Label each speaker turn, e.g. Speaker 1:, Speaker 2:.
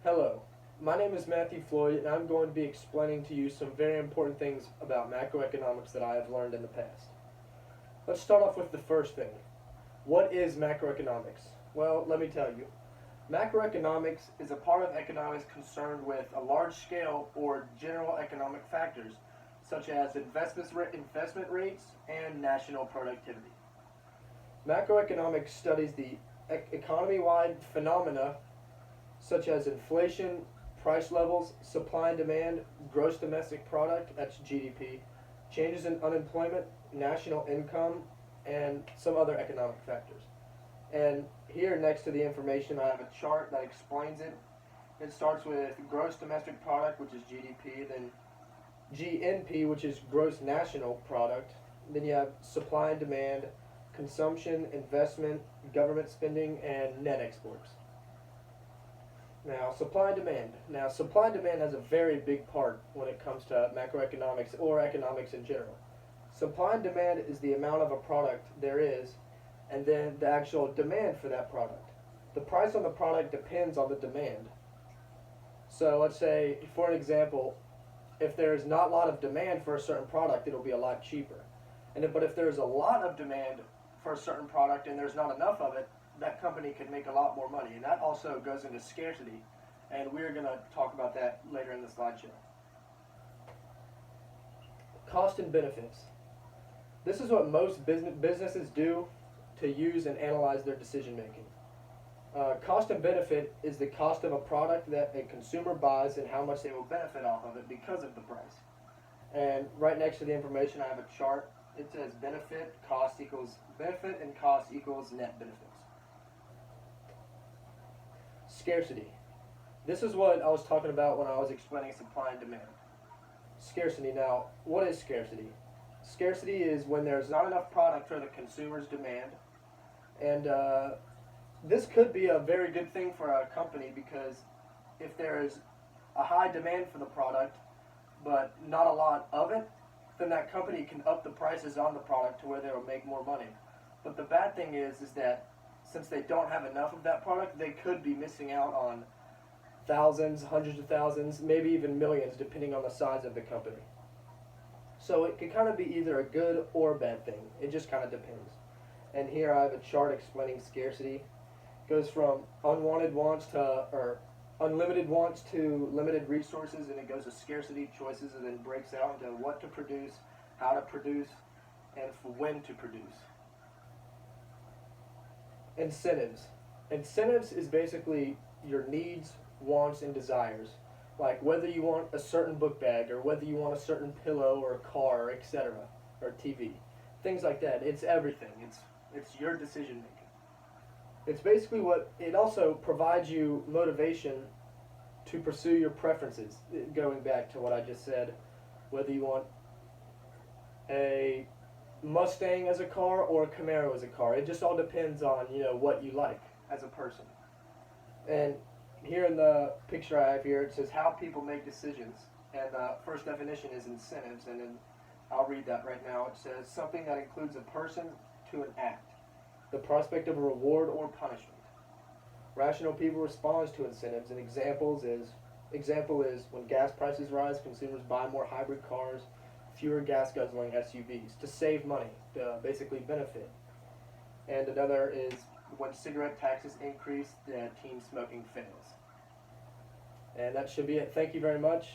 Speaker 1: Hello, my name is Matthew Floyd, and I'm going to be explaining to you some very important things about macroeconomics that I have learned in the past. Let's start off with the first thing. What is macroeconomics? Well, let me tell you. Macroeconomics is a part of economics concerned with a large scale or general economic factors, such as investment rates and national productivity. Macroeconomics studies the economy wide phenomena such as inflation, price levels, supply and demand, gross domestic product, that's GDP, changes in unemployment, national income, and some other economic factors. And here next to the information, I have a chart that explains it. It starts with gross domestic product, which is GDP, then GNP, which is gross national product. Then you have supply and demand, consumption, investment, government spending, and net exports. Now, supply and demand. Now, supply and demand has a very big part when it comes to macroeconomics or economics in general. Supply and demand is the amount of a product there is, and then the actual demand for that product. The price on the product depends on the demand. So, let's say, for an example, if there's not a lot of demand for a certain product, it'll be a lot cheaper. But if there's a lot of demand for a certain product and there's not enough of it, that company can make a lot more money. And that also goes into scarcity. And we're going to talk about that later in the slideshow. Cost and benefits. This is what most businesses do to use and analyze their decision making. Cost and benefit is the cost of a product that a consumer buys and how much they will benefit off of it because of the price. And right next to the information, I have a chart. It says benefit equals net benefits. Scarcity. This is what I was talking about when I was explaining supply and demand. Scarcity. Now, what is scarcity? Scarcity is when there's not enough product for the consumer's demand. And this could be a very good thing for a company because if there is a high demand for the product but not a lot of it, then that company can up the prices on the product to where they will make more money. But the bad thing is that since they don't have enough of that product, they could be missing out on thousands, hundreds of thousands, maybe even millions, depending on the size of the company. So it could kind of be either a good or a bad thing. It just kind of depends. And here I have a chart explaining scarcity. It goes from unwanted wants or unlimited wants to limited resources, and it goes to scarcity choices, and then breaks out into what to produce, how to produce, and for when to produce. Incentives. Incentives is basically your needs, wants, and desires. Like whether you want a certain book bag or whether you want a certain pillow or a car, etc., or TV. Things like that. It's everything. It's your decision making. It's basically what it also provides you motivation to pursue your preferences. Going back to what I just said, whether you want a Mustang as a car or a Camaro as a car. It just all depends on, what you like as a person. And here in the picture I have here, it says how people make decisions. And the first definition is incentives. And then I'll read that right now. It says something that includes a person to an act. The prospect of a reward or punishment. Rational people respond to incentives. And example is when gas prices rise, consumers buy more hybrid cars, fewer gas-guzzling SUVs to save money, to basically benefit. And another is when cigarette taxes increase, teen smoking fails. And that should be it. Thank you very much.